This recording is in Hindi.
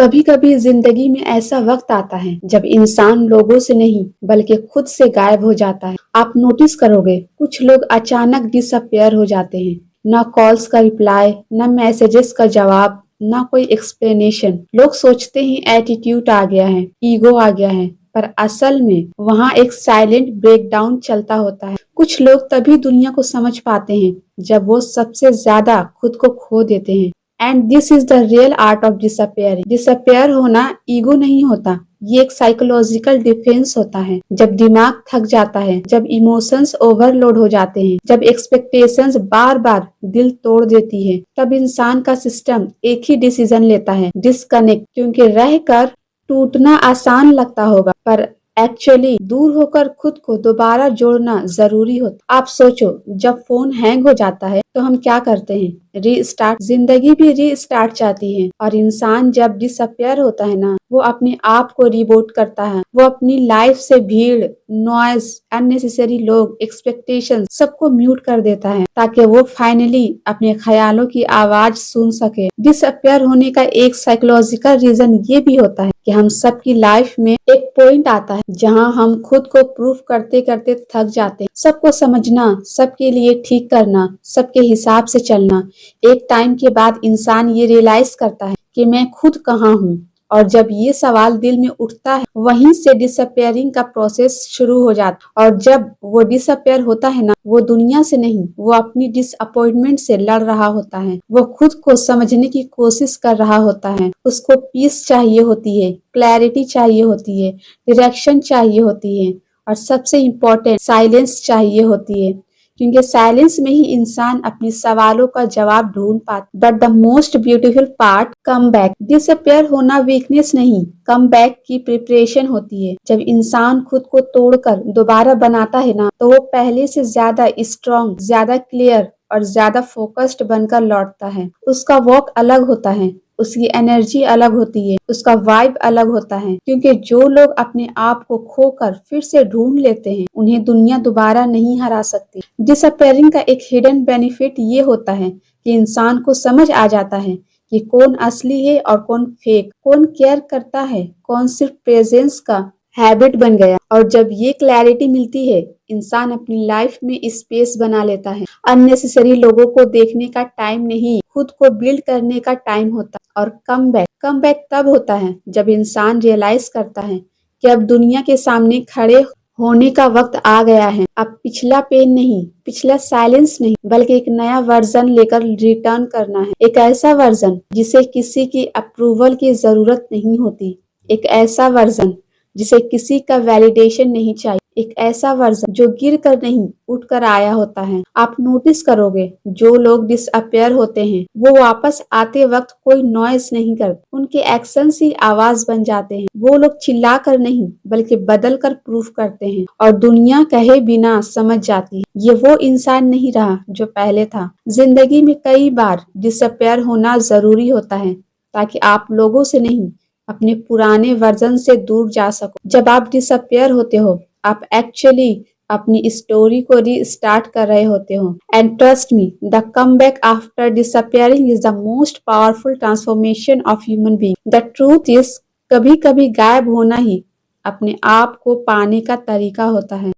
कभी कभी जिंदगी में ऐसा वक्त आता है जब इंसान लोगों से नहीं बल्कि खुद से गायब हो जाता है। आप नोटिस करोगे कुछ लोग अचानक डिसअपियर हो जाते हैं। ना कॉल्स का रिप्लाई, ना मैसेजेस का जवाब, ना कोई एक्सप्लेनेशन। लोग सोचते हैं एटीट्यूड आ गया है, ईगो आ गया है, पर असल में वहाँ एक साइलेंट ब्रेकडाउन चलता होता है। कुछ लोग तभी दुनिया को समझ पाते हैं जब वो सबसे ज्यादा खुद को खो देते हैं। And this is the real art of disappearing. Disappear होना ईगो नहीं होता, ये एक साइकोलॉजिकल डिफेंस होता है। जब दिमाग थक जाता है, जब इमोशंस ओवरलोड हो जाते हैं, जब एक्सपेक्टेशंस बार बार दिल तोड़ देती है, तब इंसान का सिस्टम एक ही डिसीजन लेता है, डिस्कनेक्ट। क्योंकि रह कर टूटना आसान लगता होगा, पर एक्चुअली दूर होकर खुद को दोबारा जोड़ना जरूरी होता। आप सोचो, जब फोन हैंग हो जाता है तो हम क्या करते हैं? रीस्टार्ट। जिंदगी भी रीस्टार्ट चाहती है, और इंसान जब डिसअपियर होता है ना, वो अपने आप को रिबूट करता है। वो अपनी लाइफ से भीड़, नॉइज, अननेसेसरी लोग, एक्सपेक्टेशन सबको म्यूट कर देता है, ताकि वो फाइनली अपने ख्यालों की आवाज सुन सके। डिसअपियर होने का एक साइकोलॉजिकल रीजन ये भी होता है कि हम सबकी लाइफ में एक पॉइंट आता है जहां हम खुद को प्रूफ करते करते थक जाते हैं। सबको समझना, सबके लिए ठीक करना, सबके हिसाब से चलना। एक टाइम के बाद इंसान ये रियलाइज करता है कि मैं खुद कहाँ हूँ। और जब ये सवाल दिल में उठता है, वहीं से डिसअपियरिंग का प्रोसेस शुरू हो जाता है। और जब वो डिसअपियर होता है ना, वो दुनिया से नहीं, वो अपनी डिसअपॉइंटमेंट से लड़ रहा होता है। वो खुद को समझने की कोशिश कर रहा होता है। उसको पीस चाहिए होती है, क्लैरिटी चाहिए होती है, डायरेक्शन चाहिए होती है, और सबसे इम्पोर्टेंट साइलेंस चाहिए होती है। क्योंकि साइलेंस में ही इंसान अपने सवालों का जवाब ढूंढ पाता। But the most beautiful part, come back. Disappear होना वीकनेस नहीं, कम बैक की प्रिपरेशन होती है। जब इंसान खुद को तोड़कर दोबारा बनाता है ना, तो वो पहले से ज्यादा स्ट्रॉन्ग, ज्यादा क्लियर और ज्यादा फोकस्ड बनकर लौटता है। उसका वॉक अलग होता है, उसकी एनर्जी अलग होती है, उसका वाइब अलग होता है। क्योंकि जो लोग अपने आप को खोकर फिर से ढूंढ लेते हैं, उन्हें दुनिया दोबारा नहीं हरा सकती। डिसअपियरिंग का एक हिडन बेनिफिट ये होता है कि इंसान को समझ आ जाता है कि कौन असली है और कौन फेक, कौन केयर करता है, कौन सिर्फ प्रेजेंस का हैबिट बन गया। और जब ये क्लैरिटी मिलती है, इंसान अपनी लाइफ में स्पेस बना लेता है। अननेसेसरी लोगों को देखने का टाइम नहीं, खुद को बिल्ड करने का टाइम होता है। और कम बैक तब होता है जब इंसान रियलाइज करता है कि अब दुनिया के सामने खड़े होने का वक्त आ गया है। अब पिछला पेन नहीं, पिछला साइलेंस नहीं, बल्कि एक नया वर्जन लेकर रिटर्न करना है। एक ऐसा वर्जन जिसे किसी की अप्रूवल की जरूरत नहीं होती, एक ऐसा वर्जन जिसे किसी का वैलिडेशन नहीं चाहिए, एक ऐसा वर्जन जो गिर कर नहीं, उठ कर आया होता है। आप नोटिस करोगे, जो लोग डिसअपियर होते हैं, वो वापस आते वक्त कोई नॉइज नहीं करते, उनके एक्शंस ही आवाज बन जाते हैं। वो लोग चिल्ला कर नहीं, बल्कि बदल कर प्रूफ करते हैं, और दुनिया कहे बिना समझ जाती है, ये वो इंसान नहीं रहा जो पहले था। जिंदगी में कई बार डिसअपियर होना जरूरी होता है, ताकि आप लोगों से नहीं, अपने पुराने वर्जन से दूर जा सको। जब आप डिसअपियर होते हो, आप एक्चुअली अपनी स्टोरी को रीस्टार्ट कर रहे होते हो। And trust me, the come back after disappearing is the most powerful transformation of human being. The truth is, कभी कभी गायब होना ही अपने आप को पाने का तरीका होता है।